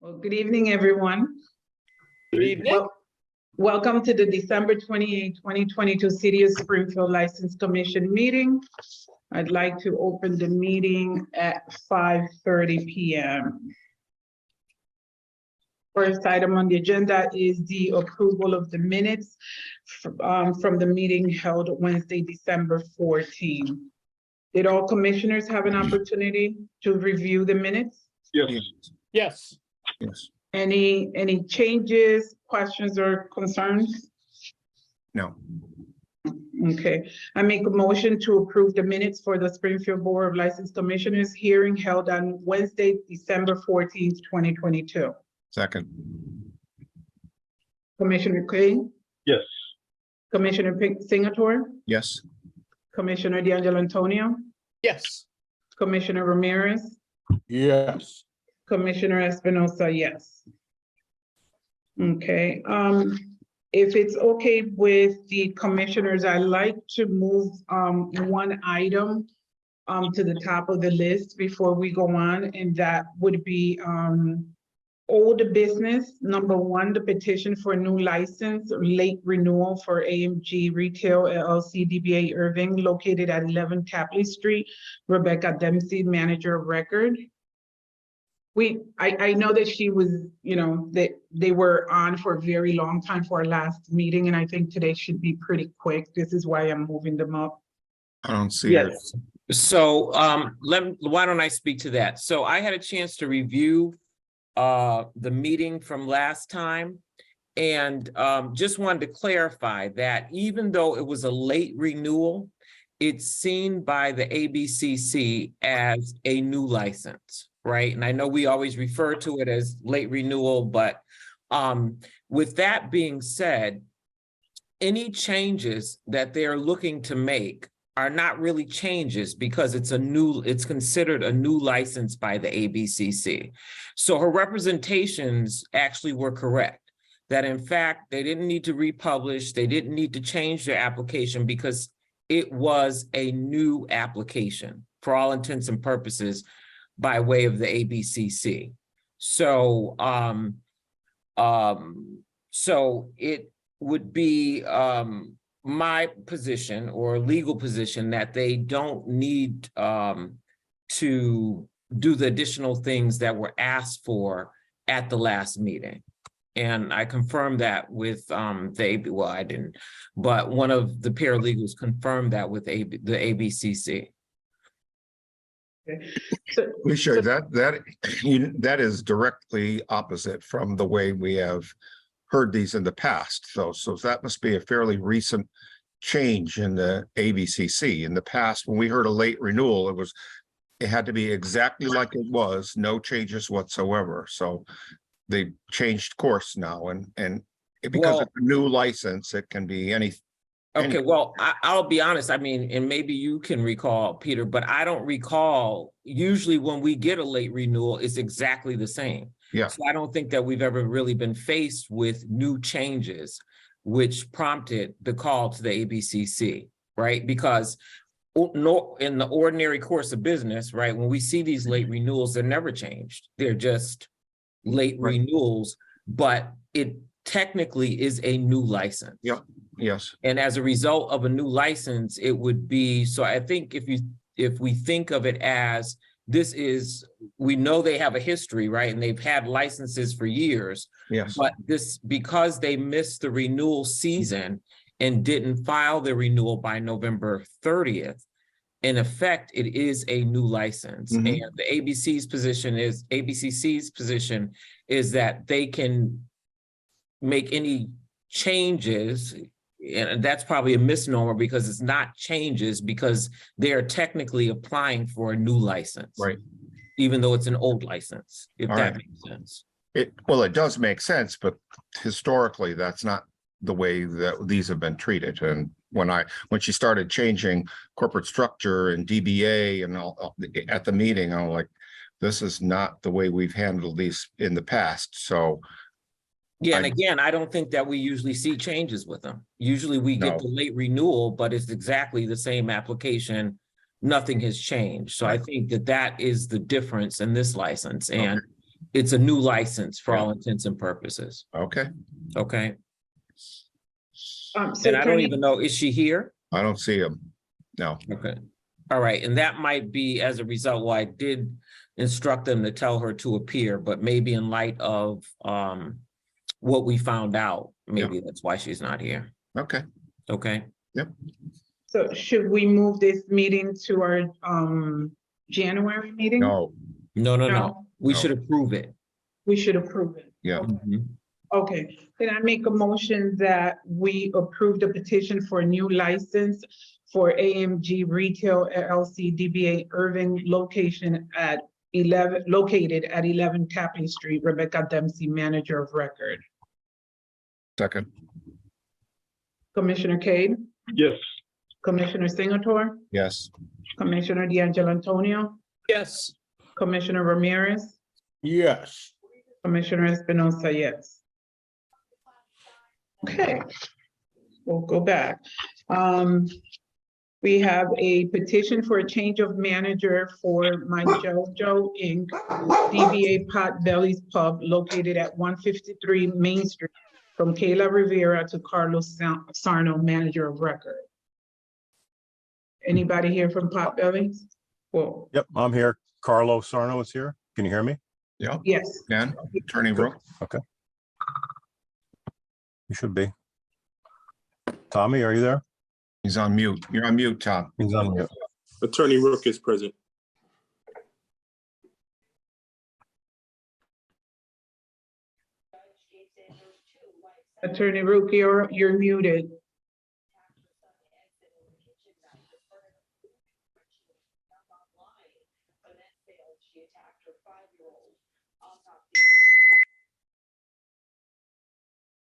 Well, good evening, everyone. Good evening. Well, welcome to the December 28, 2022 City of Springfield License Commission meeting. I'd like to open the meeting at 5:30 p.m. First item on the agenda is the approval of the minutes from the meeting held Wednesday, December 14. Did all commissioners have an opportunity to review the minutes? Yes. Yes. Yes. Any changes, questions, or concerns? No. Okay, I make a motion to approve the minutes for the Springfield Board of License Commissioners hearing held on Wednesday, December 14th, 2022. Second. Commissioner Kane, Yes. Commissioner Singleton, Yes. Commissioner D'Angelo Antonio, Yes. Commissioner Ramirez, Yes. Commissioner Espinosa, yes. Okay, if it's okay with the commissioners, I'd like to move one item to the top of the list before we go on, and that would be old business. Number one, the petition for a new license, late renewal for AMG Retail LLC DBA Irving, located at 11 Tapley Street. Rebecca Dempsey, manager of record. I know that she was, that they were on for a very long time for our last meeting, and I think today should be pretty quick. This is why I'm moving them up. I don't see it. Yes. So why don't I speak to that? So I had a chance to review the meeting from last time, and just wanted to clarify that even though it was a late renewal, it's seen by the ABCC as a new license, right? And I know we always refer to it as late renewal, but with that being said, any changes that they're looking to make are not really changes because it's considered a new license by the ABCC. So her representations actually were correct, that in fact, they didn't need to republish, they didn't need to change their application because it was a new application for all intents and purposes by way of the ABCC. So, so it would be my position or legal position that they don't need to do the additional things that were asked for at the last meeting. And I confirmed that with well, I didn't, but one of the paralegals confirmed that with the ABCC. Okay. That is directly opposite from the way we have heard these in the past. So that must be a fairly recent change in the ABCC. In the past, when we heard a late renewal, it had to be exactly like it was, no changes whatsoever. So they changed course now, and because it's a new license, it can be anything. Okay, well, I'll be honest. I mean, and maybe you can recall, Peter, but I don't recall. Usually when we get a late renewal, it's exactly the same. Yeah. So I don't think that we've ever really been faced with new changes, which prompted the call to the ABCC, right? Because in the ordinary course of business, right, when we see these late renewals, they're never changed. They're just late renewals, but it technically is a new license. Yep. Yes. And as a result of a new license, it would be, so I think if we think of it as we know they have a history, right? And they've had licenses for years. Yes. But because they missed the renewal season and didn't file the renewal by November 30th, in effect, it is a new license. And the ABCC's position is that they can make any changes, and that's probably a misnomer because it's not changes, because they are technically applying for a new license, right? Even though it's an old license, if that makes sense. It does make sense, but historically, that's not the way that these have been treated. And when she started changing corporate structure and DBA and all at the meeting, I'm like, this is not the way we've handled these in the past. So yeah, and again, I don't think that we usually see changes with them. Usually we get the late renewal, but it's exactly the same application. Nothing has changed. So I think that is the difference in this license. And it's a new license for all intents and purposes, Okay, okay? So And I don't Attorney, even know, is she here? I don't see him. No, Okay, all right, and that might be as a result, why I did instruct them to tell her to appear, but maybe in light of what we found out, maybe that's why she's not here, okay, okay? so should we move this meeting to our January meeting? no, No, we No. should approve it. We should approve it. yeah, Mhm. Okay, then I make a motion that we approve the petition for a new license for AMG Retail LLC DBA Irving located at 11 Tapley Street, Rebecca Dempsey, Manager of Record. second, Commissioner Cade, Yes. Commissioner Singleton, yes, Commissioner D'Angelo Antonio, Yes. Commissioner Ramirez, Yes. Commissioner Espinosa, yes. Okay, we'll go back. We have a petition for a change of manager for My JoJo Inc., DBA Potbelly's Pub located at 153 Main Street from Kayla Rivera to Carlos Sarno, Manager of Record. Anybody here from Potbelly's? Well, Yep, I'm here. Carlo Sarno is here. Can you hear me? yeah, yes. and Attorney Rook, You should be. Tommy, are you there? he's on mute. You're on mute, Tom. He's on mute. Attorney Rook is present. Attorney Rook, you're muted.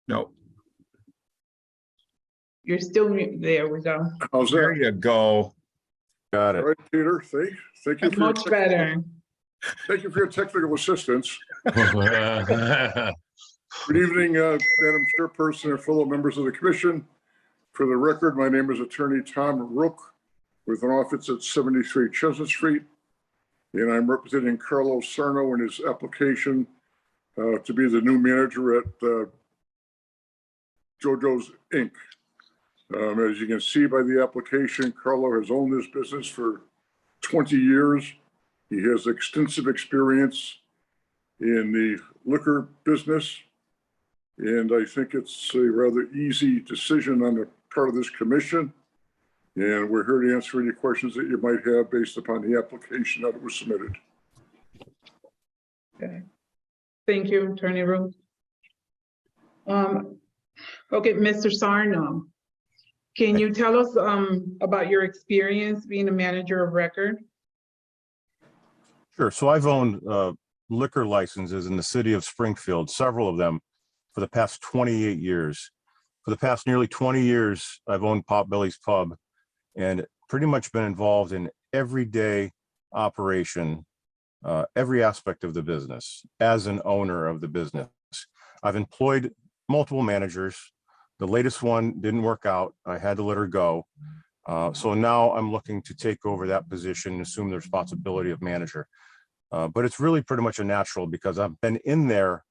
No, You're still mute. There we go. How's there that? you go. Got All it. right, Peter, thank you That's for your much better. Thank you for your technical assistance. Good evening, Madam Chairperson and fellow members of the commission. For the record, my name is Attorney Tom Rook with an office at 73 Chestnut Street. And I'm representing Carlos Sarno in his application to be the new manager at JoJo's Inc. As you can see by the application, Carlo has owned this business for 20 years. He has extensive experience in the liquor business. And I think it's a rather easy decision on the part of this commission. And we're here to answer any questions that you might have based upon the application that was submitted. Okay. Thank you, Attorney Rook. Okay, Mr. Sarno, can you tell us about your experience being a manager of record? Sure. So I've owned liquor licenses in the city of Springfield, several of them, for the past 28 years. For the past nearly 20 years, I've owned Potbelly's Pub and pretty much been involved in everyday operation, every aspect of the business as an owner of the business. I've employed multiple managers. The latest one didn't work out. I had to let her go. So now I'm looking to take over that position and assume the responsibility of manager. But it's really pretty much a natural because I've been in there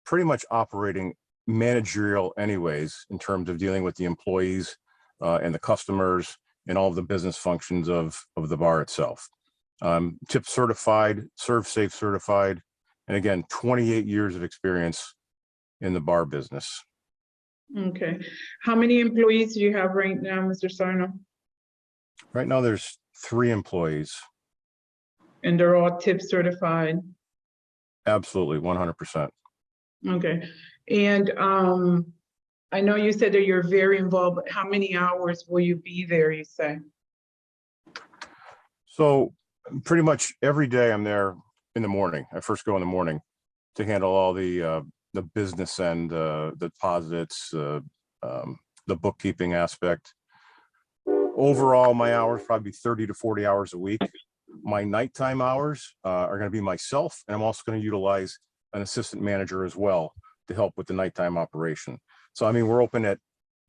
pretty much operating managerial anyways, in terms of dealing with the employees and the customers and all of the business functions of the bar itself. Tip certified, serve safe certified, and again, 28 years of experience in the bar business. Okay. How many employees do you have right now, Mr. Sarno? Right now, there's 3 employees. And they're all tip certified? Absolutely, 100%. Okay. And I know you said that you're very involved, but how many hours will you be there, you say? So pretty much every day I'm there in the morning. I first go in the morning to handle all the business end, the deposits, the bookkeeping aspect. Overall, my hours probably 30 to 40 hours a week. My nighttime hours are going to be myself, and I'm also going to utilize an assistant manager as well to help with the nighttime operation. So, I mean, we're open at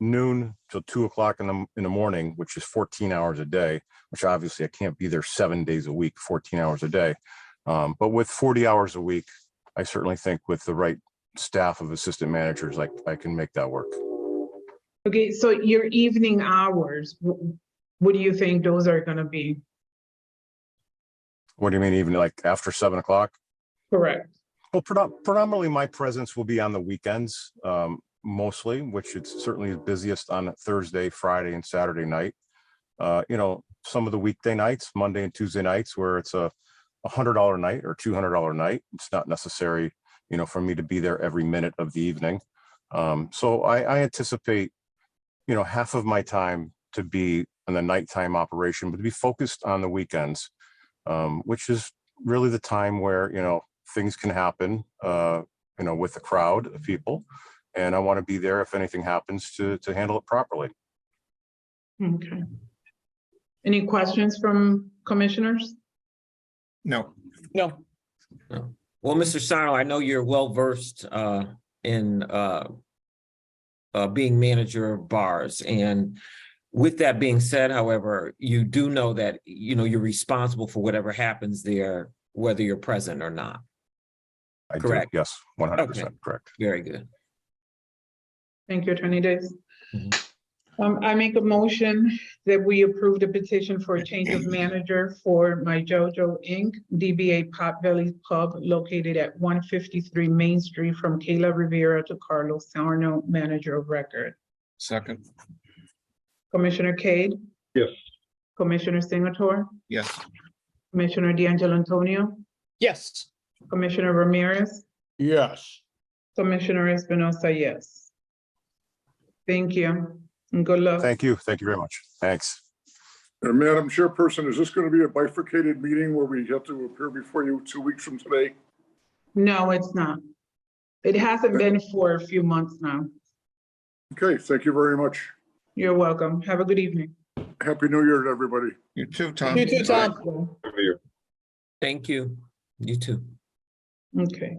noon till 2 o'clock in the morning, which is 14 hours a day, which obviously I can't be there 7 days a week, 14 hours a day. But with 40 hours a week, I certainly think with the right staff of assistant managers, I can make that work. Okay, so your evening hours, what do you think those are gonna be? What do you mean, even like after 7 o'clock? Correct. Well, predominantly my presence will be on the weekends, mostly, which it's certainly busiest on Thursday, Friday, and Saturday night. You know, some of the weekday nights, Monday and Tuesday nights, where it's a $100 night or $200 night, it's not necessary, you know, for me to be there every minute of the evening. So I anticipate, you know, half of my time to be in the nighttime operation, but to be focused on the weekends, which is really the time where, you know, things can happen, you know, with the crowd of people. And I want to be there if anything happens to handle it properly. Okay. Any questions from commissioners? No, No. No. Well, Mr. Sarno, I know you're well versed in being manager of bars, and with that being said, however, you do know that, you know, you're responsible for whatever happens there, whether you're present or not. I do, Correct. yes, 100% Okay. correct. Very good. Thank you, Attorney Davis. Mhm. I make a motion that we approve the petition for a change of manager for My JoJo Inc., DBA Potbelly Pub located at 153 Main Street from Kayla Rivera to Carlos Sarno, manager of record. Second. Commissioner Cade? Yes. Commissioner Singleton? yes, Commissioner D'Angelo Antonio? Yes. Commissioner Ramirez? Yes. Commissioner Espinosa, yes. Thank you, and good luck. Thank you very much. Thanks. Madam Chairperson, is this going to be a bifurcated meeting where we have to appear before you 2 weeks from today? No, it's not. It hasn't been for a few months now. Okay, thank you very much. You're welcome. Have a good evening. Happy New Year to everybody. you too, Tom. You too, Tom. Thank you. You too. Okay.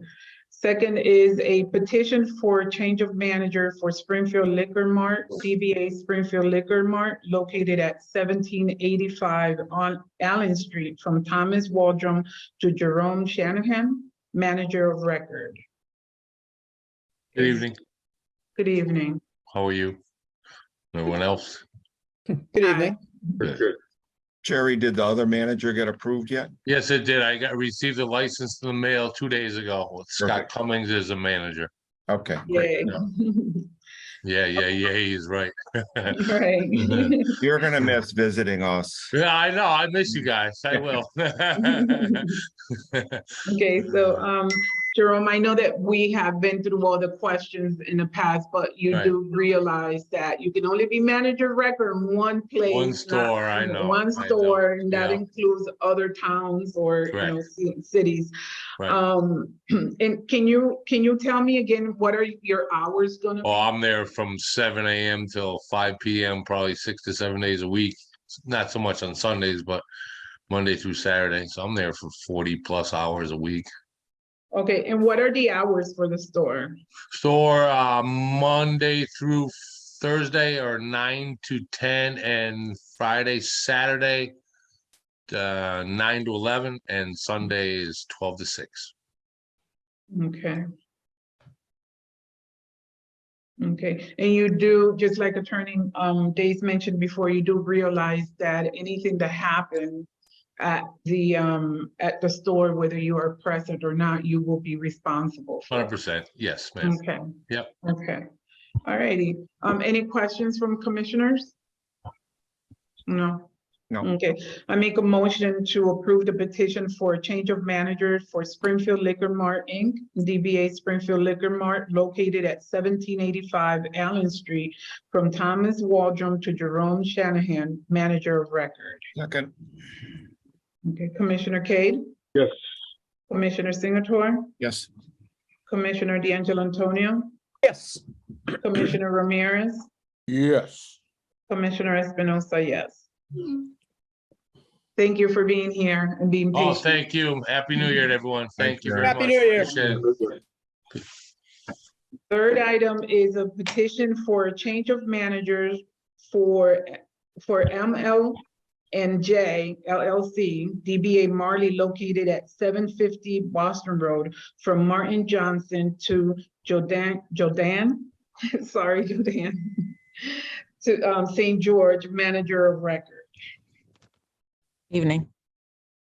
Second is a petition for change of manager for Springfield Liquor Mart, DBA Springfield Liquor Mart, located at 1785 on Allen Street from Thomas Waldrum to Jerome Shanahan, manager of record. Good evening. Good evening. How are you? Everyone else? Good evening. Good. Jerry, did the other manager get approved yet? Yes, it did. received a license in the mail 2 days ago. Scott Perfect. Cummings is a manager. Okay, great. Yay. He's right. Right. You're gonna miss visiting us. Yeah, I know. I miss you guys. I will. Okay, so Jerome, I know that we have been through all the questions in the past, but you Right. do realize that you can only be manager of record in one place. One not- store, I know, One I know, store, and that yeah. includes other towns or, you know, cities. Right. And can you tell me again, what are your hours gonna be? Oh, I'm there from 7 a.m. till 5 p.m., probably 6 to 7 days a week. Not so much on Sundays, but Monday through Saturday. So I'm there for 40 plus hours a week. Okay, and what are the hours for the store? Store Monday through Thursday are 9 to 10, and Friday, Saturday 9 to 11, and Sunday is 12 to 6. Okay. Okay, and you do, just like Attorney Days mentioned before, you do realize that anything that happened at the store, whether you are present or not, you will be responsible for. 100%. Yes, ma'am. Okay. Yep. Okay. All righty. Any questions from commissioners? No. No. Okay, I make a motion to approve the petition for a change of manager for Springfield Liquor Mart, Inc., DBA Springfield Liquor Mart, located at 1785 Allen Street, from Thomas Waldrum to Jerome Shanahan, manager of record. Second, Okay, Commissioner Cade? Yes. Commissioner Singleton? yes, Commissioner D'Angelo Antonio? Yes. Commissioner Ramirez? Yes. Commissioner Espinosa, yes. Thank you for being here and being Oh, patient. thank you. Happy New Year to everyone. Thank you very Happy much. New Year. Appreciate it. Third item is a petition for a change of managers for ML LLC, DBA Marley, located at 750 Boston Road, from Martin Johnson to Jodan, sorry, Jodan, to St. George, manager of record. Evening.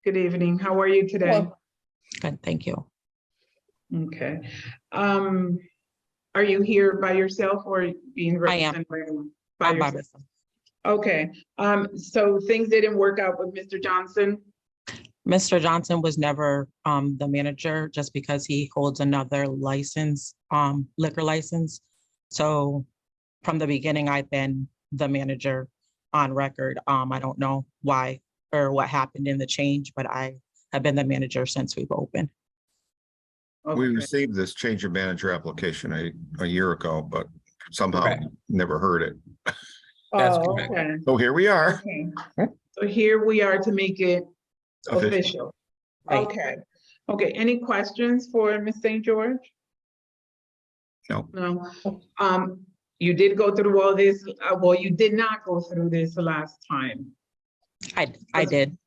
Good evening. How are you today? Hello. Good, thank you. Okay. Are you here by yourself or being I am. represented by anyone? By I'm by yourself? myself. Okay. So things didn't work out with Mr. Johnson? Mr. Johnson was never the manager just because he holds another license, liquor license. So from the beginning, I've been the manager on record. I don't know why or what happened in the change, but I have been the manager since we've opened. We Okay. received this change of manager application a year ago, but somehow Correct. never heard it. That's Oh, correct. okay. So here we are. Okay. So here we are to make it Official. official. Right. Okay. Okay. Any questions for Ms. St. George? No. No. You did go through all this. Well, you did not go through this last time. I did.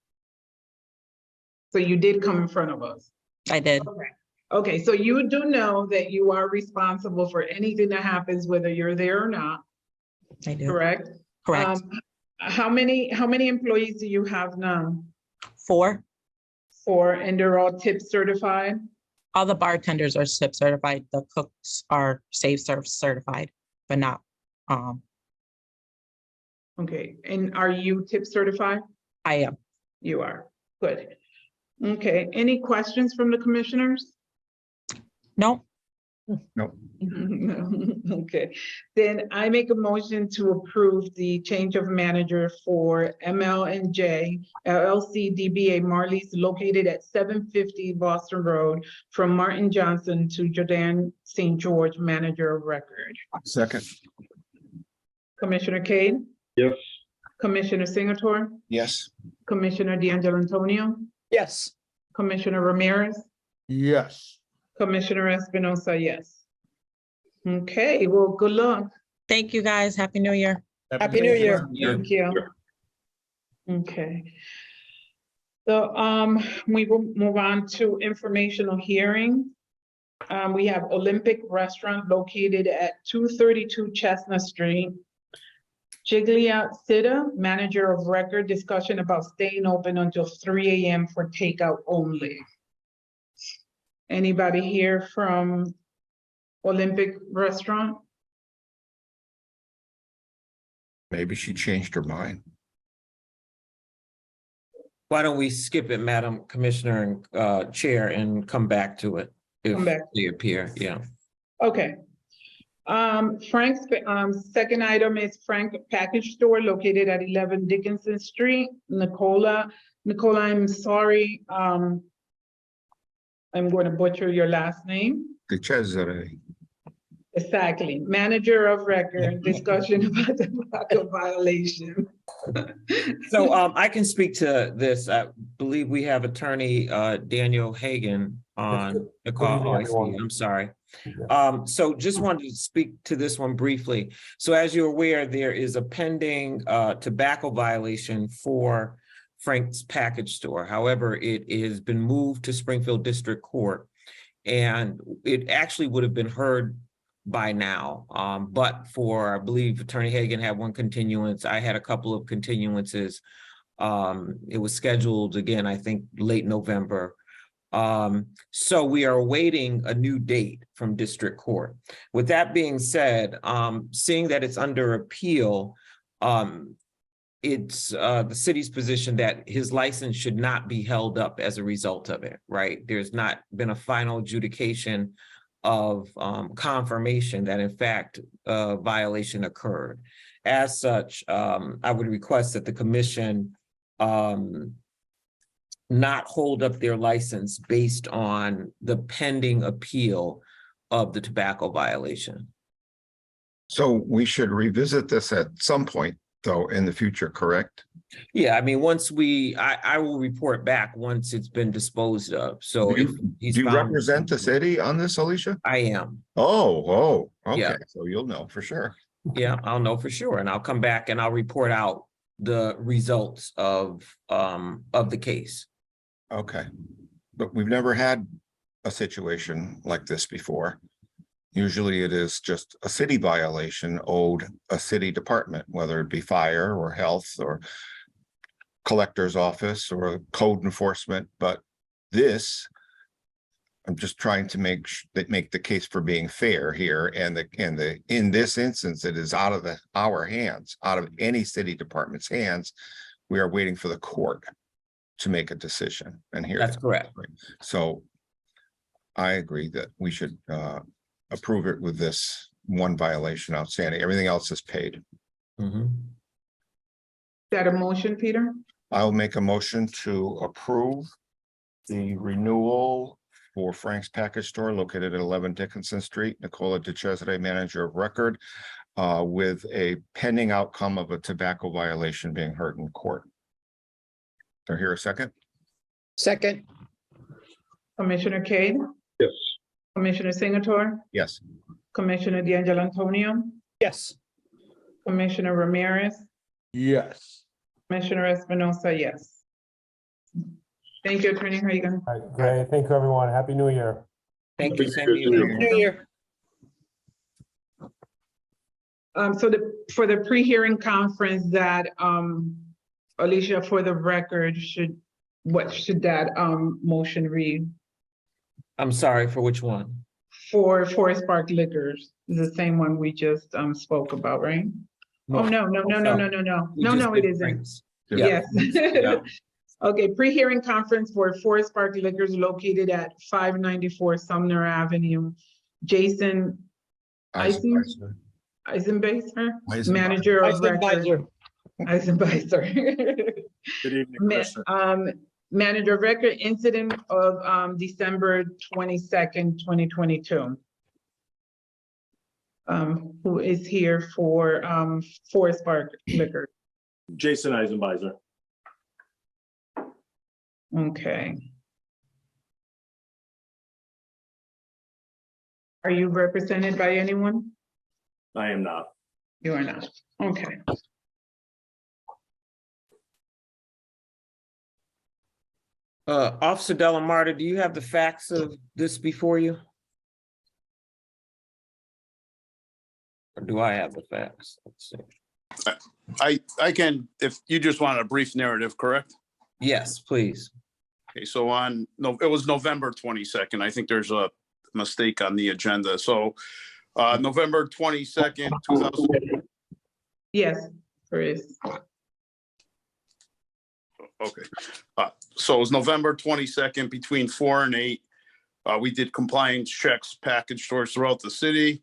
So you did come in front of us. I did. Okay. Okay. So you do know that you are responsible for anything that happens, whether you're there or not, I do. correct? Correct. How many employees do you have now? 4. 4, and they're all tip certified? All the bartenders are SIP certified. The cooks are Safe Serve certified, but not, Okay, and are you tip certified? I am. You are, good. Okay, any questions from the commissioners? No, No. Okay, then I make a motion to approve the change of manager for ML&J LLC DBA Marley's, located at 750 Boston Road, from Martin Johnson to Jordan St. George, manager of record. Second. Commissioner Cade? Yes. Commissioner Singleton? Yes. Commissioner D'Angelo Antonio? Yes. Commissioner Ramirez? Yes. Commissioner Espinosa, yes. Okay, well, good luck. thank you guys. Happy New Year. Happy New Year. Thank you. Okay. So, we will move on to informational hearing. We have Olympic Restaurant located at 232 Chestnut Street. Jiglia Sitta, manager of record, discussion about staying open until 3 a.m. for takeout only. Anybody here from Olympic Restaurant? Maybe she changed her mind. Why don't we skip it, Madam Commissioner and Chair, and come back to it if Come back. they appear, yeah. Okay. Frank's, second item is Frank Package Store located at 11 Dickinson Street. Nicola, I'm sorry. I'm going to butcher your last name. The Cesare. Exactly. Manager of record, discussion about the tobacco violation. So I can speak to this. I believe we have attorney Daniel Hagan on the call. Oh, I see. I'm sorry. So just wanted to speak to this one briefly. So as you're aware, there is a pending tobacco violation for Frank's Package Store. However, it has been moved to Springfield District Court, and it actually would have been heard by now. But for, I believe Attorney Hagan had one continuance. I had a couple of continuances. It was scheduled again, I think, late November. So we are awaiting a new date from District Court. With that being said, seeing that it's under appeal, it's the city's position that his license should not be held up as a result of it, right? There's not been a final adjudication of confirmation that in fact a violation occurred. As such, I would request that the commission not hold up their license based on the pending appeal of the tobacco violation. So we should revisit this at some point, though, in the future, correct? Yeah, I mean, once I will report back once it's been disposed of. So if he's Do you found- represent the city on this, Alicia? I am. Oh, okay. Yeah. So you'll know for sure. Yeah, I'll know for sure. And I'll come back and I'll report out the results of the case. Okay, but we've never had a situation like this before. Usually it is just a city violation owed a city department, whether it be fire or health or collector's office or code enforcement, but this, I'm just trying to make the case for being fair here, and in this instance, it is out of our hands, out of any city department's hands. We are waiting for the court to make a decision, and here That's correct. So I agree that we should approve it with this one violation outstanding. Everything else is paid. Mhm. Is that a motion, Peter? I'll make a motion to approve the renewal for Frank's Package Store located at 11 Dickinson Street, Nicola DeCesare, manager of record, with a pending outcome of a tobacco violation being heard in court. Do I hear a second? Second. Commissioner Cade? Yes. Commissioner Singleton? Yes. Commissioner D'Angelo Antonio? Yes. Commissioner Ramirez? Yes. Commissioner Espinosa, yes. Thank you, Attorney Hagan. All right, great. Thank you, everyone. Happy New Year. Thank you, same to you. New Year. So for the pre-hearing conference that, Alicia, for the record, what should that, motion read? I'm sorry, for which one? For Forest Park Liquors, the same one we just, spoke about, right? Oh, no, it isn't. Yeah. Yes. Okay, pre-hearing conference for Forest Park Liquors located at 594 Sumner Avenue. Jason Eisenbizer, manager of record. Eisenbizer. Good evening, Commissioner. Manager of record, incident of December 22nd, 2022. Who is here for Forest Park Liquor? Jason Eisenbizer. Okay. Are you represented by anyone? I am not. You are not. Okay. Officer Delamarta, do you have the facts of this before you? Or do I have the facts? Let's see. I can, if you just want a brief narrative, correct? Yes, please. Okay, so it was November 22nd. I think there's a mistake on the agenda. So November 22nd, 2000. Yes, there is. Okay. So it was November 22nd between 4 and 8. We did compliance checks, package stores throughout the city.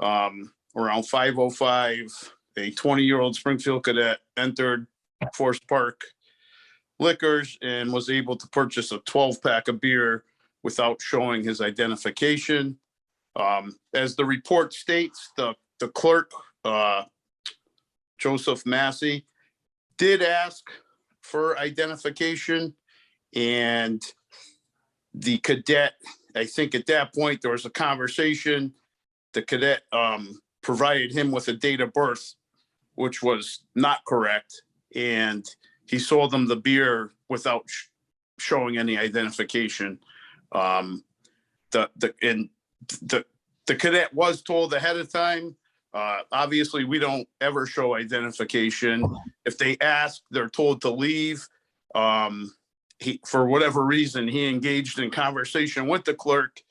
Around 5:05, a 20-year-old Springfield cadet entered Forest Park Liquors and was able to purchase a 12-pack of beer without showing his identification. As the report states, the clerk, Joseph Massey, did ask for identification, and the cadet, I think at that point there was a conversation. The cadet provided him with a date of birth, which was not correct, and he sold them the beer without showing any identification. The cadet was told ahead of time. Obviously, we don't ever show identification. If they ask, they're told to leave. For whatever reason, he engaged in conversation with the clerk,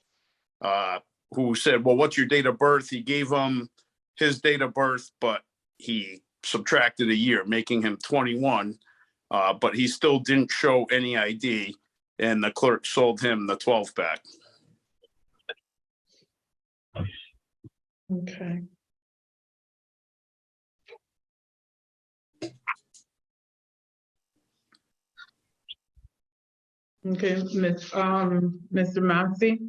who said, well, what's your date of birth? He gave him his date of birth, but he subtracted a year, making him 21. But he still didn't show any ID, and the clerk sold him the 12-pack. Okay. Okay, Mr. Massey?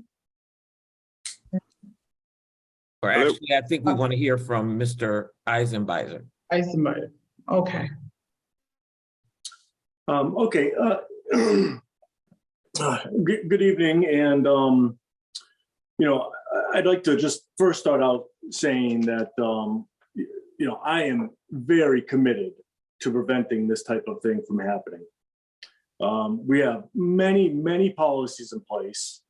Or actually, I think we want to hear from Mr. Eisenbizer. Eisenbizer, okay. Okay. Good evening. And, I'd like to just first start out saying that, I am very committed to preventing this type of thing from happening. We have many, many policies in place.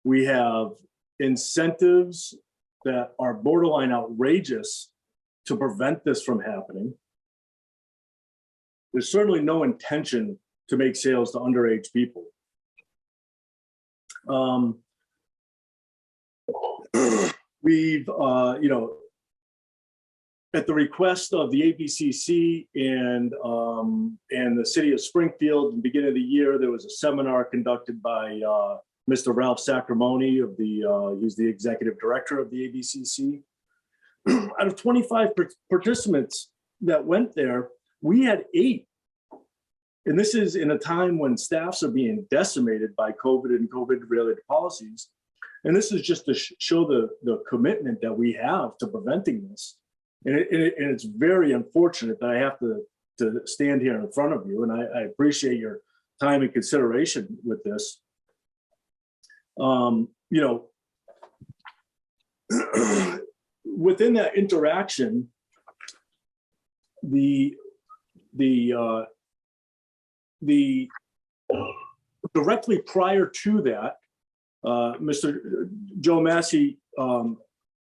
We have incentives that are borderline outrageous to prevent this from happening. There's certainly no intention to make sales to underage people. We've, you know, at the request of the ABCC and the city of Springfield, in the beginning of the year, there was a seminar conducted by Mr. Ralph Sacramone of the, he's the executive director of the ABCC. Out of 25 participants that went there, we had 8. And this is in a time when staffs are being decimated by COVID and COVID-related policies. And this is just to show the commitment that we have to preventing this. And it's very unfortunate that I have to stand here in front of you, and I appreciate your time and consideration with this. You know, within that interaction, the directly prior to that, Mr. Joe Massey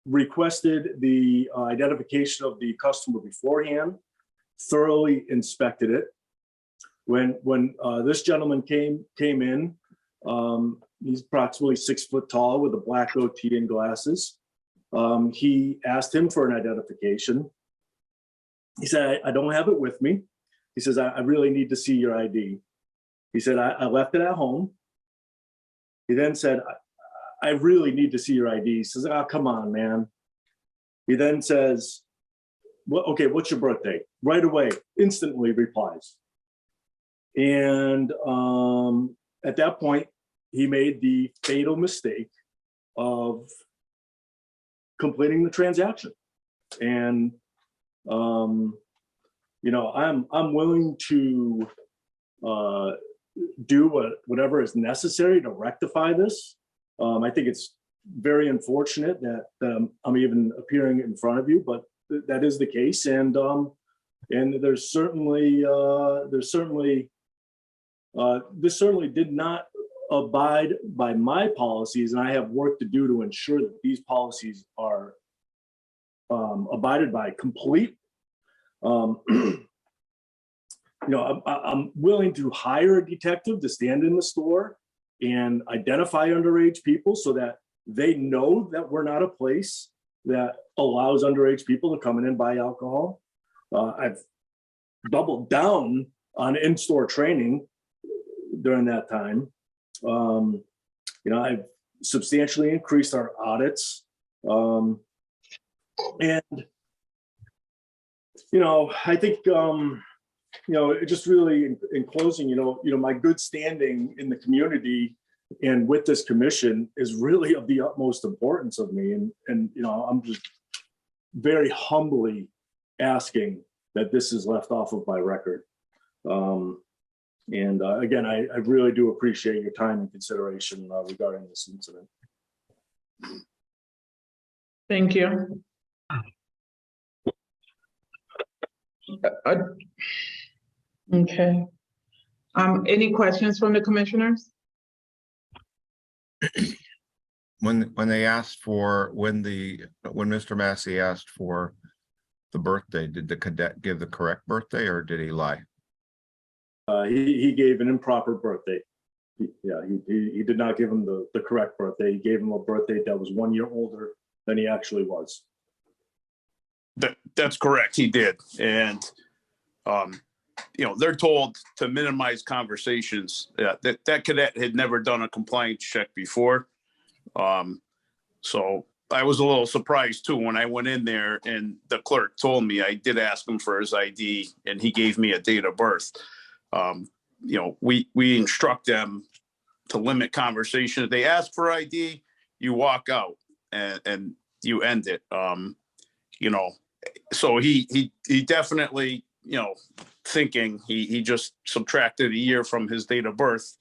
requested the identification of the customer beforehand, thoroughly inspected it. When this gentleman came in, he's approximately 6 foot tall with a black goatee and glasses. He asked him for an identification. He said, I don't have it with me. He says, I really need to see your ID. He said, I left it at home. He then said, I really need to see your ID. He says, oh, come on, man. He then says, well, okay, what's your birthday? Right away, instantly replies. And at that point, he made the fatal mistake of completing the transaction. And, you know, I'm willing to do whatever is necessary to rectify this. I think it's very unfortunate that I'm even appearing in front of you, but that is the case. And there's certainly this certainly did not abide by my policies, and I have work to do to ensure that these policies are abided by completely. You know, I'm willing to hire a detective to stand in the store and identify underage people so that they know that we're not a place that allows underage people to come in and buy alcohol. I've doubled down on in-store training during that time. You know, I've substantially increased our audits. And, you know, I think, you know, it just really in closing, you know, my good standing in the community and with this commission is really of the utmost importance of me. And you know, I'm just very humbly asking that this is left off of my record. Again, I really do appreciate your time and consideration regarding this incident. Thank you. Okay. Any questions from the commissioners? When they asked for, when Mr. Massey asked for the birthday, did the cadet give the correct birthday or did he lie? He gave an improper birthday. He did not give him the correct birthday. He gave him a birthday that was 1 year older than he actually was. That's correct. He did. And, you know, they're told to minimize conversations. That cadet had never done a compliance check before. So I was a little surprised too when I went in there and the clerk told me. I did ask him for his ID and he gave me a date of birth. You know, we instruct them to limit conversation. If they ask for ID, you walk out and you end it. You know, so he definitely, you know, thinking he just subtracted a year from his date of birth,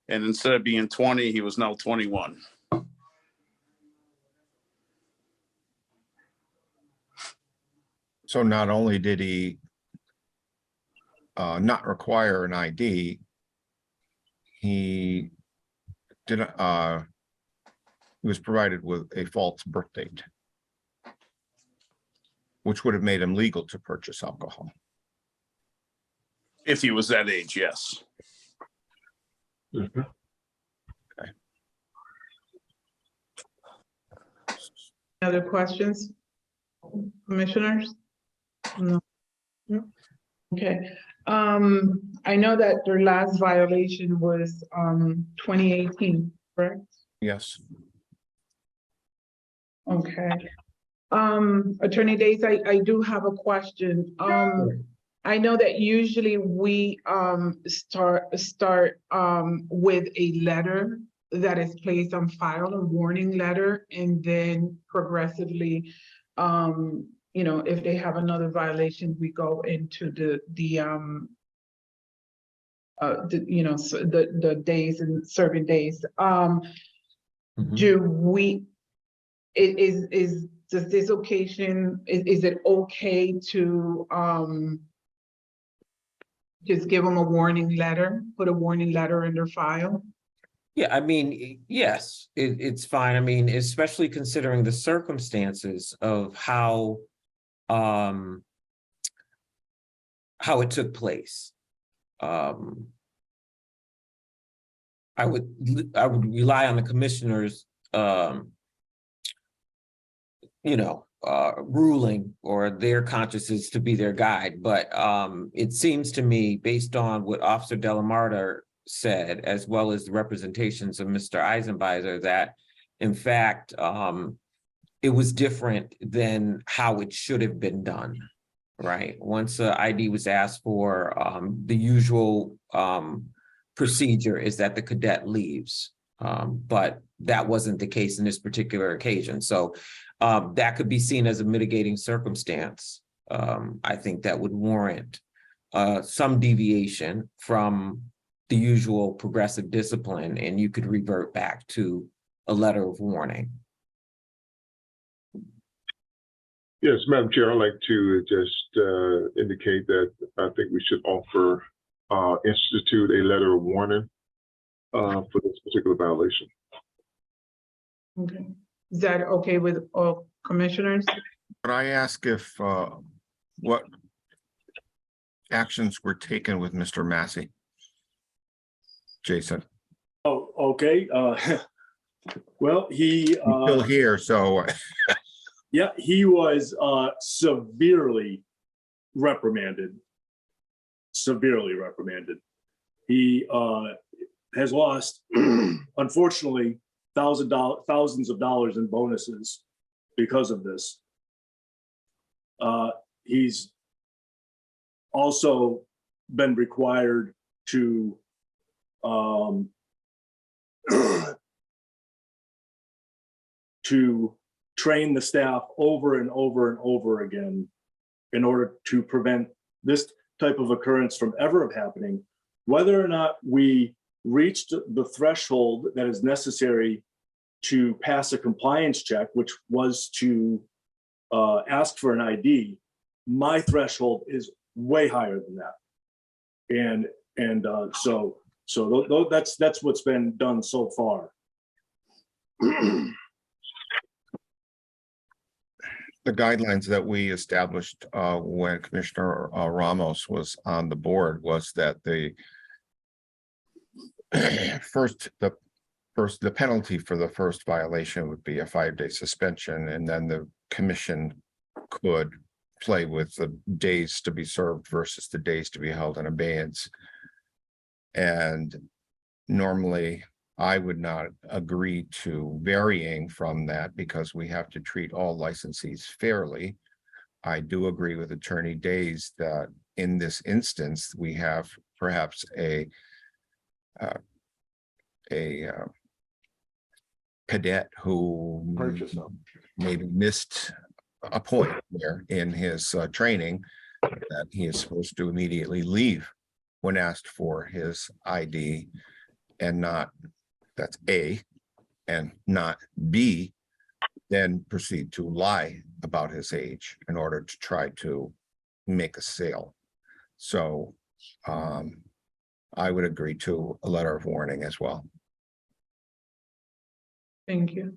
and instead of being 20, he was now 21. So not only did he not require an ID, he didn't, he was provided with a false birth date, which would have made him legal to purchase alcohol. If he was that age, yes. Other questions? Commissioners? No. No? Okay, I know that their last violation was, 2018, correct? Yes. Okay. Attorney Days, I do have a question. I know that usually we, start with a letter that is placed on file, a warning letter, and then progressively, you know, if they have another violation, we go into you know, so the days and serving days. Do we, does this occasion, is it okay to, just give them a warning letter, put a warning letter in their file? Yeah, I mean, yes, it's fine. I mean, especially considering the circumstances of how it took place. I would rely on the commissioners, you know, ruling or their consciences to be their guide. But it seems to me, based on what Officer Delamarta said, as well as the representations of Mr. Eisenbizer, that in fact, it was different than how it should have been done, right? Once the ID was asked for, the usual procedure is that the cadet leaves. But that wasn't the case in this particular occasion. So that could be seen as a mitigating circumstance. I think that would warrant some deviation from the usual progressive discipline, and you could revert back to a letter of warning. Yes, Madam Chair, I'd like to just indicate that I think we should offer, institute a letter of warning for this particular violation. Okay, is that okay with all commissioners? But I ask if, what actions were taken with Mr. Massey? Jason, Oh, okay. Well, he's still here, so. yeah, he was severely reprimanded. Severely reprimanded. He has lost, unfortunately, thousands of dollars in bonuses because of this. He's also been required to to train the staff over and over and over again in order to prevent this type of occurrence from ever happening. Whether or not we reached the threshold that is necessary to pass a compliance check, which was to ask for an ID, my threshold is way higher than that. So that's what's been done so far. The guidelines that we established when Commissioner Ramos was on the board was that the penalty for the first violation would be a 5-day suspension, and then the commission could play with the days to be served versus the days to be held in abeyance. And normally I would not agree to varying from that because we have to treat all licensees fairly. I do agree with Attorney Days that in this instance, we have perhaps a cadet who maybe missed a point there in his training that he is supposed to immediately leave when asked for his ID, and not, that's A, and not B, then proceed to lie about his age in order to try to make a sale. So I would agree to a letter of warning as well. Thank you.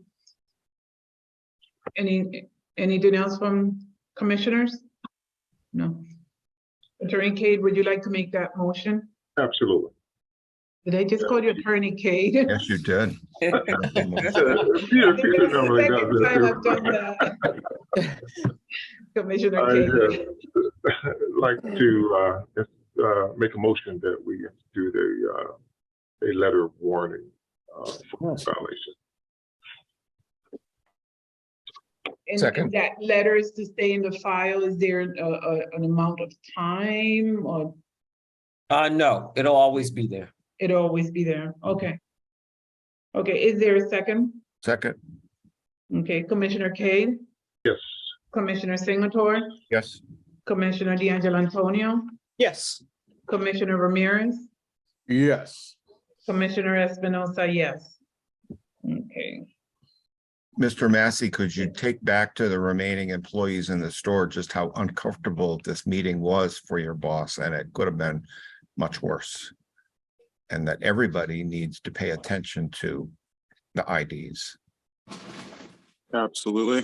Anything else from commissioners? No. Attorney Cade, would you like to make that motion? Absolutely. Did I just call you Attorney Cade? Yes, you did. Peter Second normally does time I've that done that. Commissioner I Cade. like to make a motion that we do a letter of warning for violation. And Second. that letter is to stay in the file. Is there an amount of time or No, it'll always be there. it'll always be there? Okay. Okay, is there a second? Second, Okay, Commissioner Cade, Yes. Commissioner Singletore, yes. Commissioner D'Angelo Antonio, Yes. Commissioner Ramirez, Yes. Commissioner Espinosa, yes. Okay, Mr. Massey, could you take back to the remaining employees in the store just how uncomfortable this meeting was for your boss, and it could have been much worse? And that everybody needs to pay attention to the IDs. Absolutely.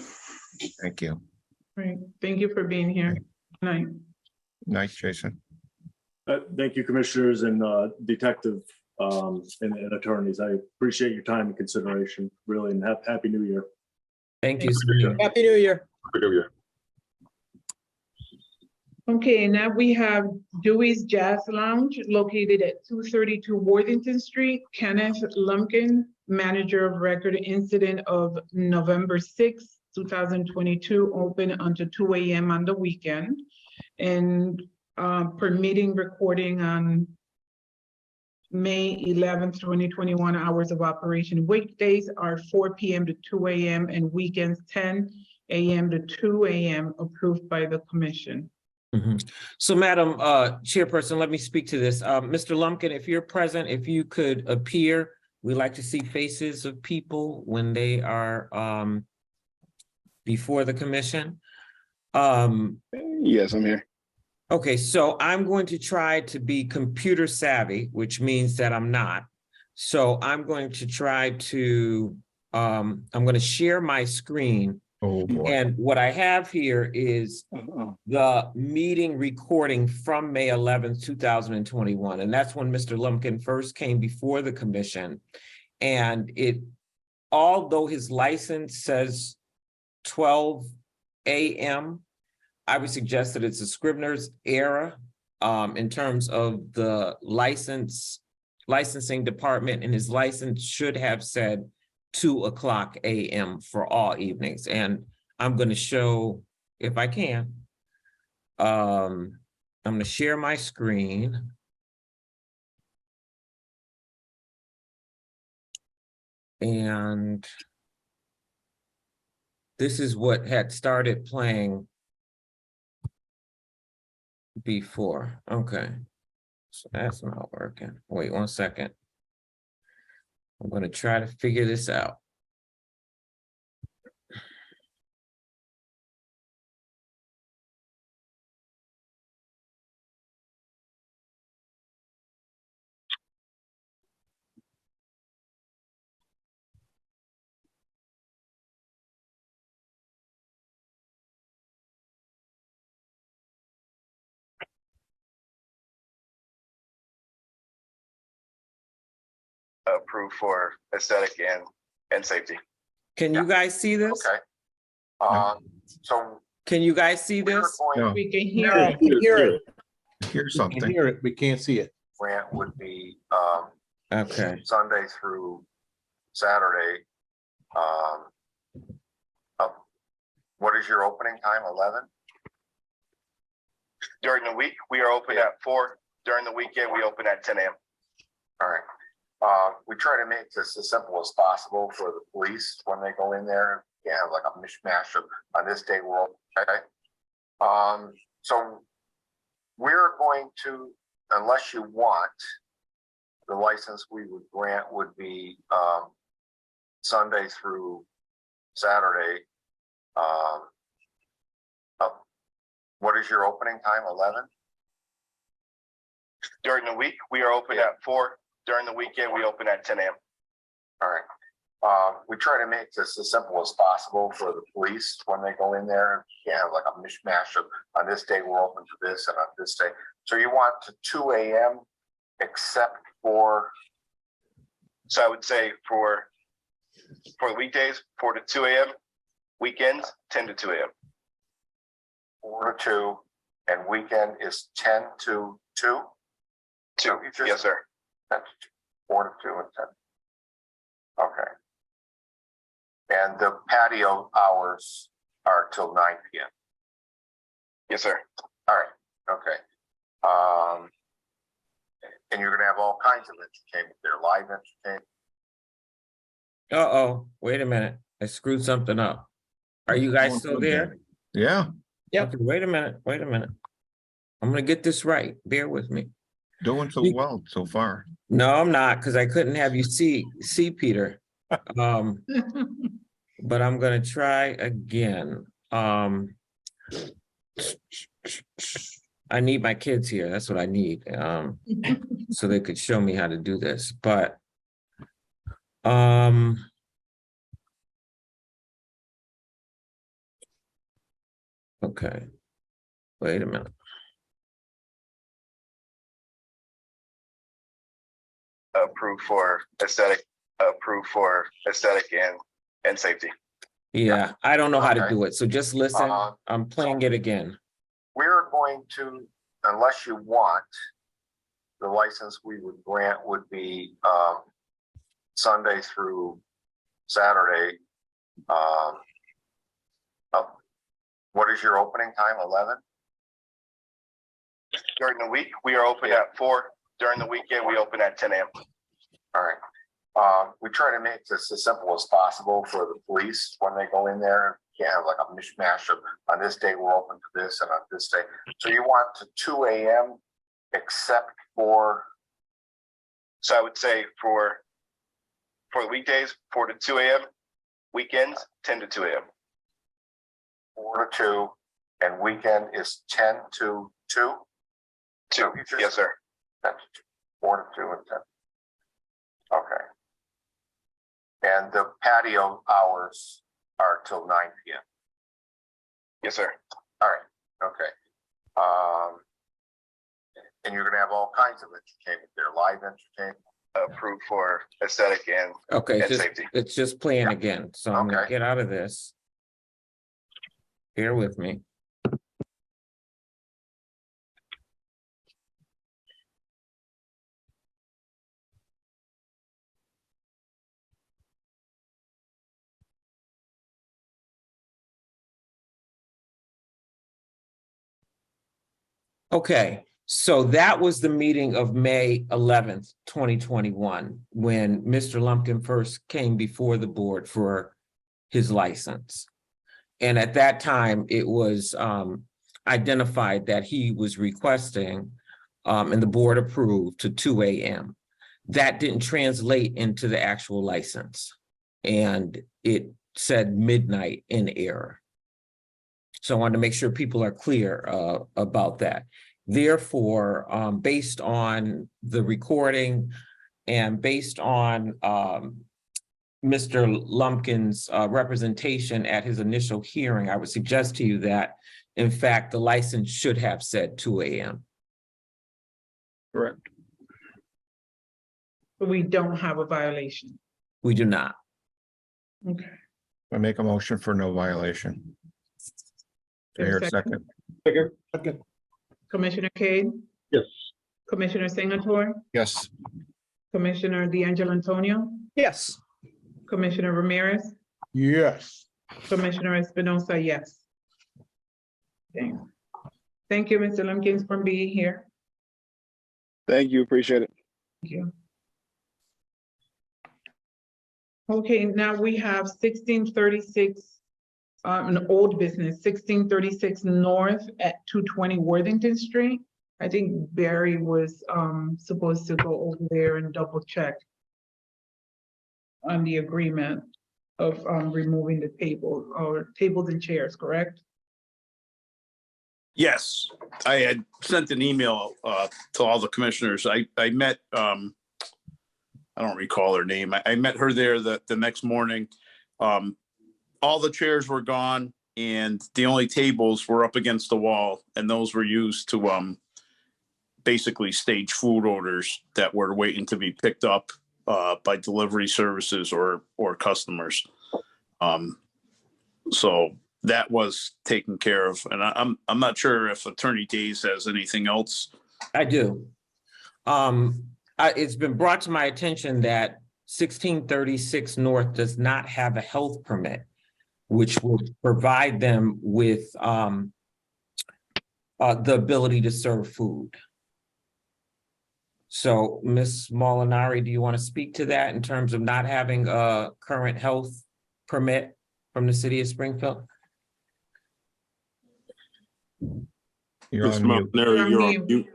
Thank you. great. Thank you for being here tonight. Nice, Jason. Thank you, commissioners and detective and attorneys. I appreciate your time and consideration, really, and happy new year. Thank you. Happy New Year. Happy New Year. Okay, now we have Dewey's Jazz Lounge located at 232 Worthington Street. Kenneth Lumpkin, manager of record, incident of November 6th, 2022, open until 2 a.m. on the weekend. And permitting recording on May 11th, 2021, hours of operation. Weekdays are 4 p.m. to 2 a.m. and weekends 10 a.m. to 2 a.m. approved by the commission. So, Madam Chairperson, let me speak to this. Mr. Lumpkin, if you're present, if you could appear, we like to see faces of people when they are before the commission. Yes, I'm here. Okay, so I'm going to try to be computer savvy, which means that I'm not. So I'm going to try to, I'm going to share my screen. Oh, boy. And what I have here is the meeting recording from May 11th, 2021. And that's when Mr. Lumpkin first came before the commission. And although his license says 12 a.m., I would suggest that it's a Scrivener's error in terms of the licensing department, and his license should have said 2 o'clock a.m. for all evenings. And I'm going to show, if I can, I'm going to share my screen. And this is what had started playing before. Okay, so that's not working. Wait 1 second. I'm going to try to figure this out. Approved for aesthetic and safety. Can you guys see this? Okay. So Can you guys see this? No, We can hear Yeah, it. we can hear it. here's We can something. hear it. We can't see it. grant would be Okay. Sunday through Saturday. What is your opening time? 11? During the week, we are open at 4. During the weekend, we open at 10 a.m. All right. We try to make this as simple as possible for the police when they go in there. You have like a mishmash of on this day we're open, okay? So we're going to, unless you want, the license we would grant would be Sunday through Saturday. What is your opening time? 11? During the week, we are open at 4. During the weekend, we open at 10 a.m. All right. We try to make this as simple as possible for the police when they go in there. You have like a mishmash of, on this day, we're open to this, and on this day. So you want to 2 a.m. except for, so I would say for the weekdays, 4 to 2 a.m. Weekends, 10 to 2 a.m. 4 to 2, and weekend is 10 to 2? 2, yes, sir. 4 to 2 and 10. Okay. And the patio hours are till 9 p.m. Yes, sir. All right, okay. And you're gonna have all kinds of entertainment there, live entertainment. Uh-oh, wait a minute. I screwed something up. Are you guys still there? Yeah, Okay, wait a minute, wait a minute. I'm gonna get this right. Bear with me. doing so well so far. No, I'm not, because I couldn't have you see Peter. But I'm gonna try again. I need my kids here. That's what I need. So they could show me how to do this, but okay. Wait a minute. Approved for aesthetic and safety. Yeah, I don't know how to Okay. do it, so just listen. I'm playing it again. We're going to, unless you want, the license we would grant would be Sunday through Saturday. What is your opening time? 11? During the week, we are open at 4. During the weekend, we open at 10 a.m. All right. We try to make this as simple as possible for the police when they go in there. You have like a mishmash of, on this day, we're open to this, and on this day. So you want to 2 a.m. except for, so I would say for the weekdays, 4 to 2 a.m. Weekends, 10 to 2 a.m. 4 to 2, and weekend is 10 to 2? 2, yes, sir. 4 to 2 and 10. Okay. And the patio hours are till 9 p.m. Yes, sir. All right, okay. And you're gonna have all kinds of entertainment there, live entertainment. Approved for aesthetic and Okay, safety. it's just playing again, so I'm gonna Okay. get out of this. Bear with me. Okay, so that was the meeting of May 11th, 2021, when Mr. Lumpkin first came before the board for his license. And at that time, it was identified that he was requesting, and the board approved, to 2 a.m. That didn't translate into the actual license, and it said midnight in error. So I wanted to make sure people are clear about that. Therefore, based on the recording and based on Mr. Lumpkin's representation at his initial hearing, I would suggest to you that, in fact, the license should have said 2 a.m. Correct. But we don't have a violation. We do not. Okay. I make a motion for no violation. Do I hear a second? Second. Commissioner Cade, Yes. Commissioner Singleton, Yes. Commissioner D'Angelo Antonio, Yes. Commissioner Ramirez, Yes. Commissioner Espinosa, yes. Thank you, Mr. Lumpkins, for being here. Thank you, appreciate it. Thank you. Okay, now we have 1636, an old business, 1636 North at 220 Worthington Street. I think Barry was supposed to go over there and double check on the agreement of removing the table or tables and chairs, correct? Yes, I had sent an email to all the commissioners. I met, I don't recall her name. I met her there the next morning. All the chairs were gone and the only tables were up against the wall, and those were used to basically stage food orders that were waiting to be picked up by delivery services or customers. So that was taken care of, and I'm not sure if Attorney Days has anything else. I do. It's been brought to my attention that 1636 North does not have a health permit, which would provide them with the ability to serve food. So, Ms. Molinari, do you want to speak to that in terms of not having a current health permit from the city of Springfield? You're Ms. on mute. Molinari, you're on mute.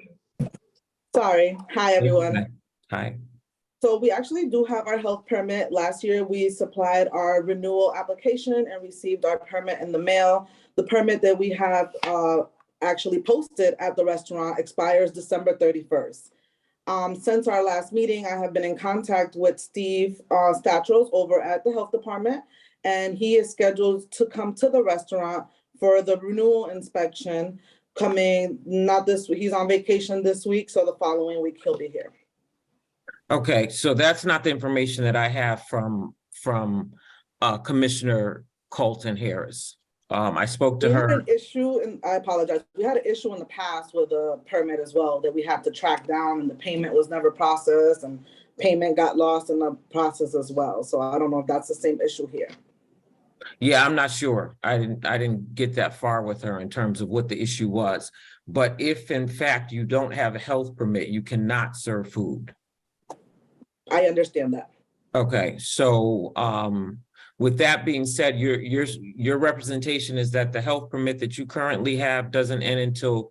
Sorry. Hi, everyone. Hi. So we actually do have our health permit. Last year, we supplied our renewal application and received our permit in the mail. The permit that we have actually posted at the restaurant expires December 31st. Since our last meeting, I have been in contact with Steve Statros over at the health department, and he is scheduled to come to the restaurant for the renewal inspection coming, not this week, he's on vacation this week, so the following week he'll be here. Okay, so that's not the information that I have from Commissioner Colton Harris. I spoke to We her. had an issue, and I apologize, we had an issue in the past with a permit as well that we had to track down, and the payment was never processed, and payment got lost in the process as well. So I don't know if that's the same issue here. Yeah, I'm not sure. I didn't get that far with her in terms of what the issue was. But if in fact you don't have a health permit, you cannot serve food. I understand that. Okay, so with that being said, your representation is that the health permit that you currently have doesn't end until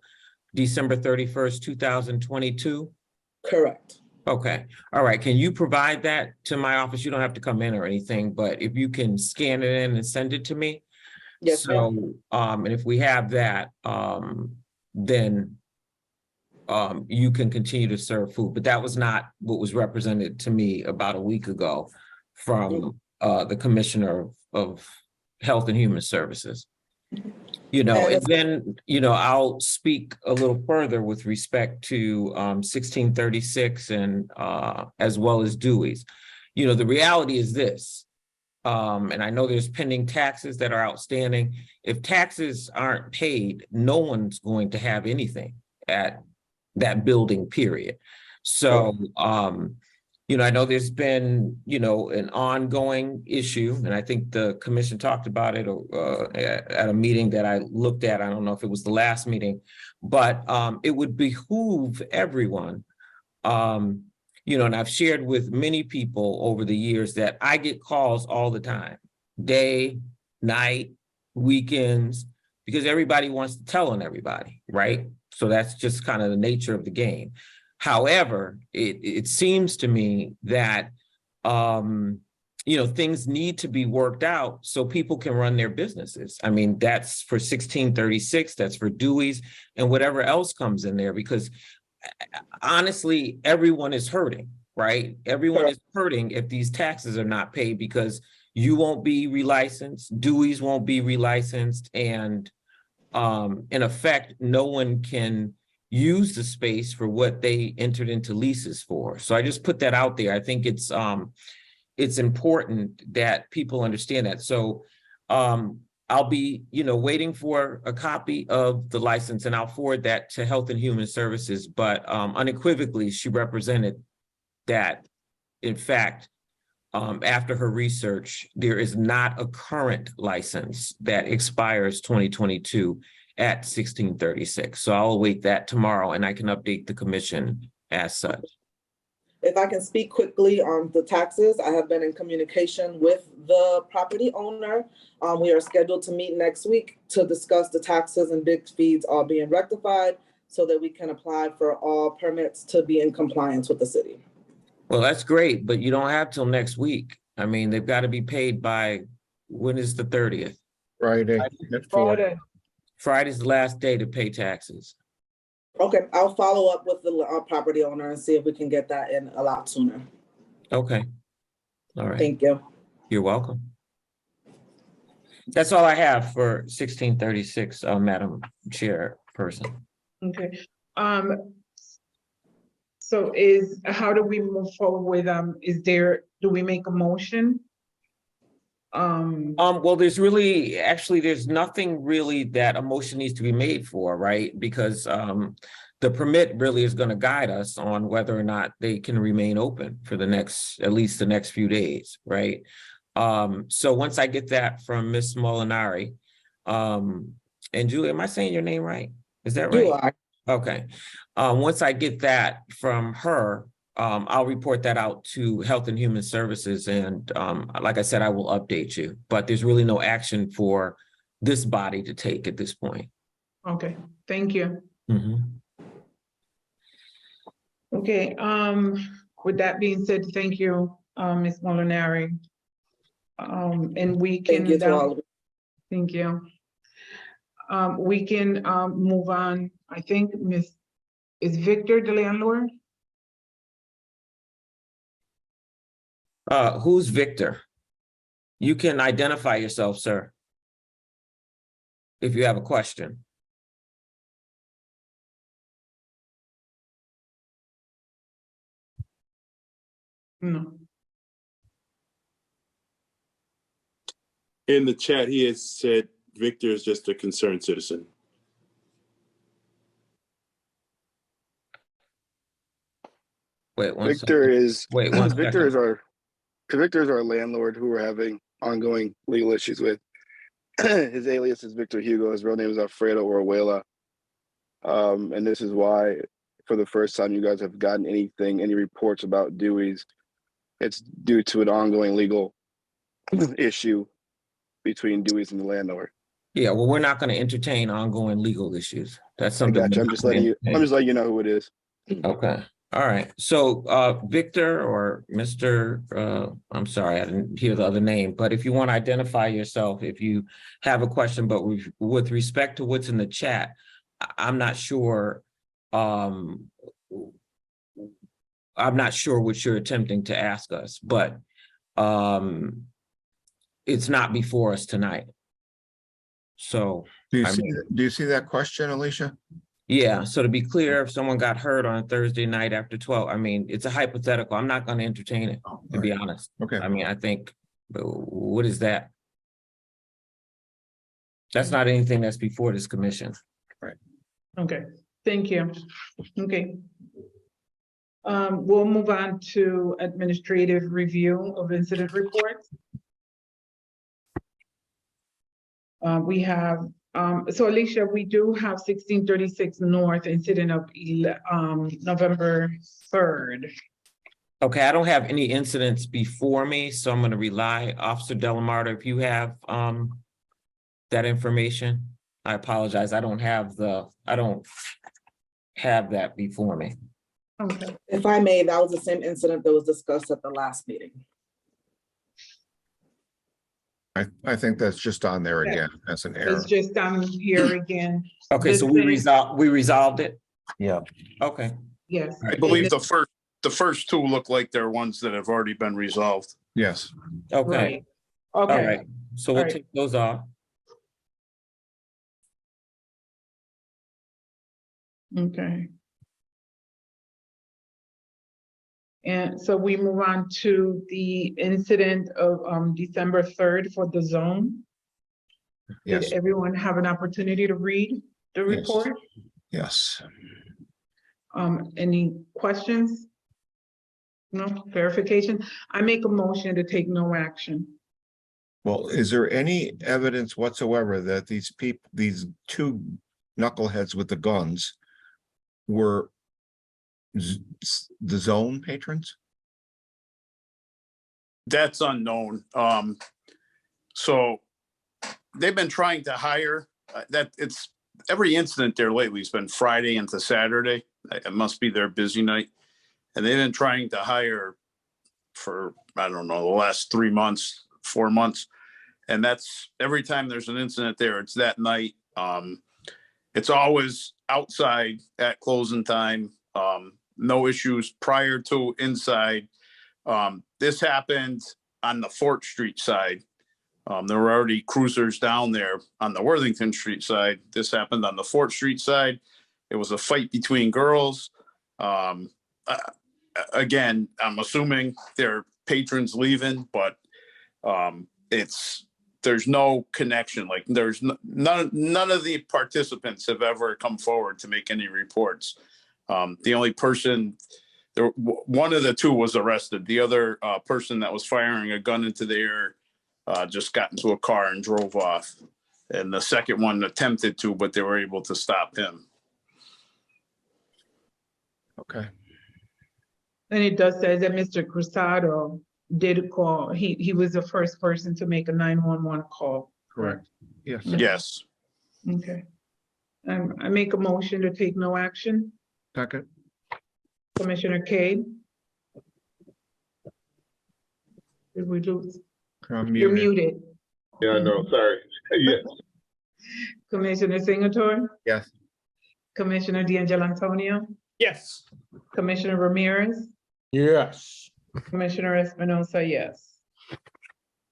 December 31st, 2022? Correct. Okay, all right. Can you provide that to my office? You don't have to come in or anything, but if you can scan it in and send it to me. Yes, ma'am. So, and if we have that, then you can continue to serve food, but that was not what was represented to me about a week ago from the Commissioner of Health and Human Services. You know, and then, you know, I'll speak a little further with respect to 1636 and as well as Dewey's. You know, the reality is this, and I know there's pending taxes that are outstanding. If taxes aren't paid, no one's going to have anything at that building, period. So, you know, I know there's been, you know, an ongoing issue, and I think the commission talked about it at a meeting that I looked at. I don't know if it was the last meeting, but it would behoove everyone, you know, and I've shared with many people over the years that I get calls all the time, day, night, weekends, because everybody wants to tell on everybody, right? So that's just kind of the nature of the game. However, it seems to me that, you know, things need to be worked out so people can run their businesses. I mean, that's for 1636, that's for Dewey's and whatever else comes in there, because honestly, everyone is hurting, right? Everyone is hurting if these taxes are not paid, because you won't be relicensed, Dewey's won't be relicensed, and in effect, no one can use the space for what they entered into leases for. So I just put that out there. I think it's important that people understand that. So I'll be, you know, waiting for a copy of the license, and I'll forward that to Health and Human Services. But unequivocally, she represented that, in fact, after her research, there is not a current license that expires 2022 at 1636. So I'll await that tomorrow, and I can update the commission as such. If I can speak quickly on the taxes, I have been in communication with the property owner. We are scheduled to meet next week to discuss the taxes and big fees all being rectified so that we can apply for all permits to be in compliance with the city. Well, that's great, but you don't have till next week. I mean, they've got to be paid by, when is the 30th? Friday at 4. Friday's the last day to pay taxes. Okay, I'll follow up with the property owner and see if we can get that in a lot sooner. Okay. All right. Thank you. You're welcome. That's all I have for 1636, Madam Chairperson. Okay. So how do we move forward with, do we make a motion? Well, there's nothing really that a motion needs to be made for, right? Because the permit really is going to guide us on whether or not they can remain open for at least the next few days, right? So once I get that from Ms. Molinari, and Julie, am I saying your name right? Is that right? You are. Okay. Once I get that from her, I'll report that out to Health and Human Services. And like I said, I will update you, but there's really no action for this body to take at this point. Okay, thank you. Mm-hmm. Okay, with that being said, thank you, Ms. Molinari. And we can. Thank you to all of you. Thank you. We can move on. I think is Victor the landlord? Who's Victor? You can identify yourself, sir, if you have a question. No. In the chat, he has said Victor is just a concerned citizen. Wait, one Victor second. is Wait, one Victor second. Victor is our landlord who we're having ongoing legal issues with. His alias is Victor Hugo. His real name is Alfredo Oruela. And this is why, for the first time, you guys have gotten any reports about Dewey's. It's due to an ongoing legal issue between Dewey's and the landlord. Yeah, well, we're not going to entertain ongoing legal issues. That's I something. got you. I'm just letting you know who it is. Okay. All right. So Victor or Mr. I'm sorry, I didn't hear the other name, but if you want to identify yourself, if you have a question, but with respect to what's in the chat, I'm not sure. I'm not sure what you're attempting to ask us, but it's not before us tonight. So Do you see that question, Alicia? yeah, so to be clear, if someone got hurt on a Thursday night after 12, I mean, it's a hypothetical. I'm not going to entertain it, to be honest. Okay. I mean, I think, what is that? That's not anything that's before this commission. Right. Okay, thank you. Okay. We'll move on to administrative review of incident reports. We have, so Alicia, we do have 1636 North incident of November 3rd. Okay, I don't have any incidents before me, so I'm going to rely, Officer Delamarta, if you have that information. I apologize, I don't have that before me. Okay. If I may, that was the same incident that was discussed at the last meeting. I think that's just on there again as an error. It's just on here again. Okay, so we resolved it? Yeah. Okay. Yes. I believe the first two look like they're ones that have already been resolved. Yes. Okay. Right. All Okay. right. So we'll take those off. Okay. And so we move on to the incident of December 3rd for the zone. Yes. Did everyone have an opportunity to read the report? Yes. Any questions? No verification? I make a motion to take no action. Well, is there any evidence whatsoever that these two knuckleheads with the guns were the zone patrons? That's unknown. So they've been trying to hire every incident there lately has been Friday into Saturday. It must be their busy night. And they've been trying to hire for, I don't know, the last 3 months, 4 months. And that's every time there's an incident there, it's that night. It's always outside at closing time. No issues prior to inside. This happened on the Fort Street side. There were already cruisers down there on the Worthington Street side. This happened on the Fort Street side. It was a fight between girls. Again, I'm assuming they're patrons leaving, but there's no connection. Like there's none of the participants have ever come forward to make any reports. The only person, one of the two was arrested. The other person that was firing a gun into the air just got into a car and drove off. And the second one attempted to, but they were able to stop him. Okay. And it does say that Mr. Cruzado did call. He was the first person to make a 911 call. Correct. Yes. Yes. Okay. I make a motion to take no action. Second. Commissioner Cade? Did we lose? You're muted. Yeah, I know, sorry. Yes. Commissioner Singleton? Yes. Commissioner D'Angelo Antonio? Yes. Commissioner Ramirez? Yes. Commissioner Espinosa, yes.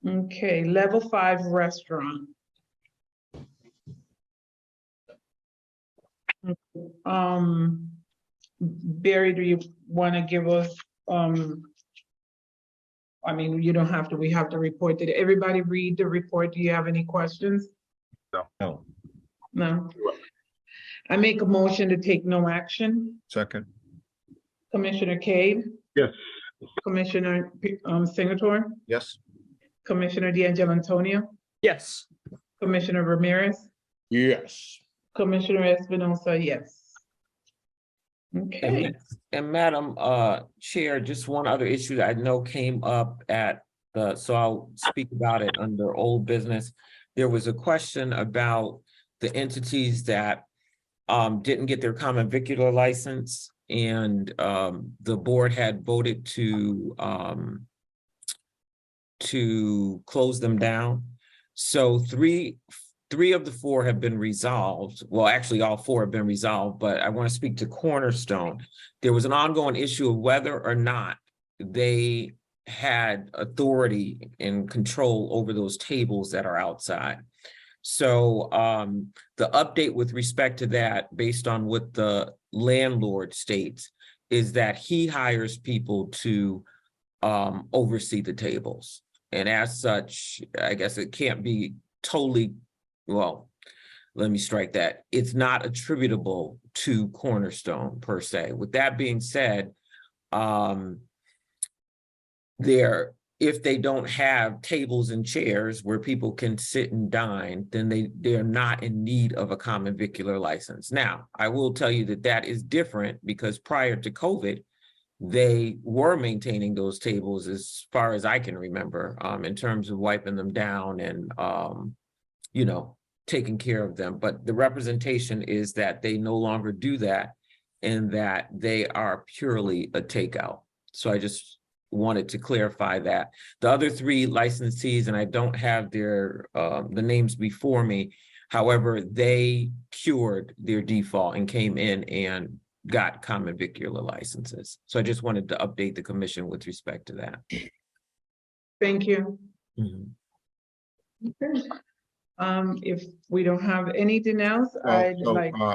Okay, level 5 restaurant. Barry, do you want to give us, I mean, you don't have to, we have to report. Did everybody read the report? Do you have any questions? No. No? I make a motion to take no action. Second. Commissioner Cade? Yes. Commissioner Singleton? Yes. Commissioner D'Angelo Antonio? Yes. Commissioner Ramirez? Yes. Commissioner Espinosa, yes. Okay. And Madam Chair, just one other issue that I know came up at so I'll speak about it under old business. There was a question about the entities that didn't get their common vicular license, and the board had voted to close them down. So three of the 4 have been resolved. Well, actually, all 4 have been resolved, but I want to speak to Cornerstone. There was an ongoing issue of whether or not they had authority and control over those tables that are outside. So the update with respect to that, based on what the landlord states, is that he hires people to oversee the tables. And as such, I guess it can't be totally, well, let me strike that. It's not attributable to Cornerstone per se. With that being said, if they don't have tables and chairs where people can sit and dine, then they're not in need of a common vicular license. Now, I will tell you that is different, because prior to COVID, they were maintaining those tables as far as I can remember, in terms of wiping them down and, taking care of them. But the representation is that they no longer do that, and that they are purely a takeout. So I just wanted to clarify that. The other 3 licensees, and I don't have their the names before me, however, they cured their default and came in and got common vicular licenses. So I just wanted to update the commission with respect to that. Thank you. Okay. If we don't have anything else, I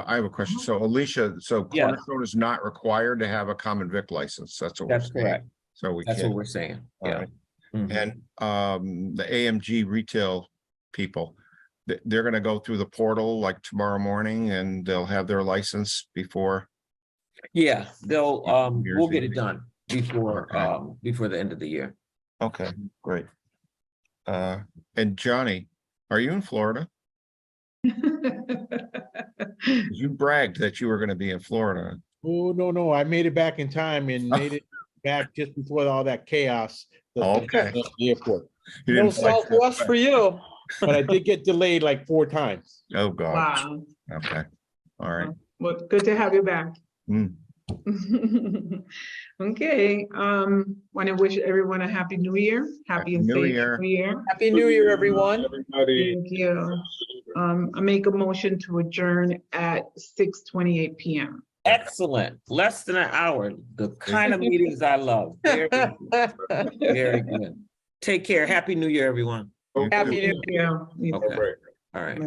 have a question. So Alicia, so Yeah. Cornerstone is not required to have a common vic license. That's what That's we're saying. correct. So That's can't. what we're saying. All Yeah. right. Mhm. And the AMG retail people, they're going to go through the portal like tomorrow morning, and they'll have their license before. Yeah, they'll Year's we'll get Eve. it done before the end of the year. Okay, great. And Johnny, are you in Florida? You bragged that you were going to be in Florida. Oh, no, I made it back in time and made it back just before all that chaos. Okay. At the airport. You No didn't fly Southwest for you. But I did get delayed like 4 times. Oh, God. Wow. Okay. All right. Well, good to have you back. Mm. Okay, want to wish everyone a happy new year. Happy and New safe Year. new year. Happy New Year, everyone. Everybody. Thank you. I make a motion to adjourn at 6:28 PM. Excellent. Less than an hour. The kind of meetings I love. Very good. Very good. Take care. Happy New Year, everyone. Happy New Year. Okay. All right.